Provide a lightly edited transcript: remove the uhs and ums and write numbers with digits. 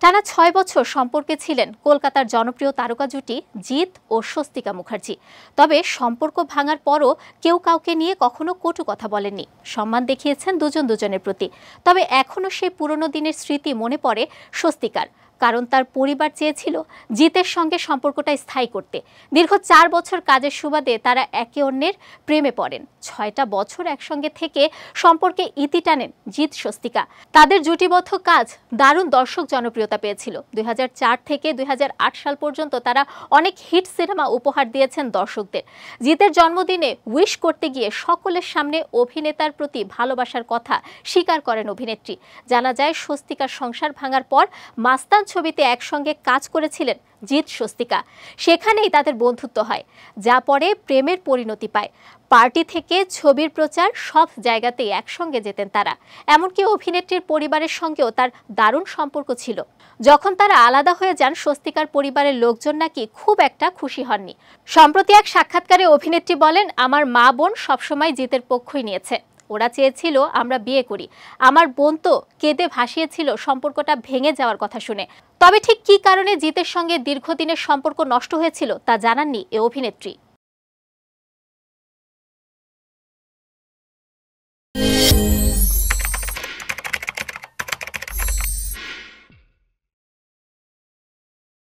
টানা ৬ বছর সম্পর্কে ছিলেন কলকাতার জনপ্রিয় তারকা জুটি জিৎ ও স্বস্তিকা মুখার্জি। তবে সম্পর্ক ভাঙার পরও কেউ কাউকে নিয়ে কখনো কটু কথা বলেননি, সম্মান দেখিয়েছেন দুজন দুজনের প্রতি। তবে এখনও সেই পুরনো দিনের স্মৃতি মনে পড়ে স্বস্তিকার, কারণ তার পরিবার চেয়েছিল জিতের সঙ্গে সম্পর্কটা স্থায়ী করতে। দীর্ঘ ৪ বছর কাজের সুবাদে তারা একে অন্যের প্রেমে পড়েন। ৬টা বছর একসঙ্গে থেকে সম্পর্কে ইতি টানেন জিৎ স্বস্তিকা। তাদের জুটিবদ্ধ কাজ দারুণ দর্শক জনপ্রিয়তা পেয়েছিল। ২০০৪ থেকে ২০০৮ সাল পর্যন্ত তারা অনেক হিট সিনেমা উপহার দিয়েছেন দর্শকদের। জিতের জন্মদিনে উইশ করতে গিয়ে সকলের সামনে অভিনেতার প্রতি ভালোবাসার কথা স্বীকার করেন অভিনেত্রী। জানা যায় স্বস্তিকার সংসার ভাঙার পর মাস্তান ছবিতে একসঙ্গে কাজ করেছিলেন জিৎ স্বস্তিকা। সেখানেই তাদের বন্ধুত্ব হয়, যা পরে প্রেমের পরিণতি পায়। পার্টি থেকে ছবির প্রচার সব জায়গাতেই একসঙ্গে যেতেন তারা। এমনকি অভিনেত্রীর পরিবারের সঙ্গেও তার দারুণ সম্পর্ক ছিল। যখন তারা আলাদা হয়ে যান, স্বস্তিকার পরিবারের লোকজন নাকি খুব একটা খুশি হননি। সম্প্রতি এক সাক্ষাৎকারে অভিনেত্রী বলেন, আমার মা বোন সবসময় জিতের পক্ষই নিয়েছে। ওরা চেয়েছিল আমরা বিয়ে করি। আমার বোন তো কেঁদে ভাসিয়েছিল সম্পর্কটা ভেঙে যাওয়ার কথা শুনে। তবে ঠিক কী কারণে জিতের সঙ্গে দীর্ঘদিনের সম্পর্ক নষ্ট হয়েছিল তা জানাননি এ অভিনেত্রী।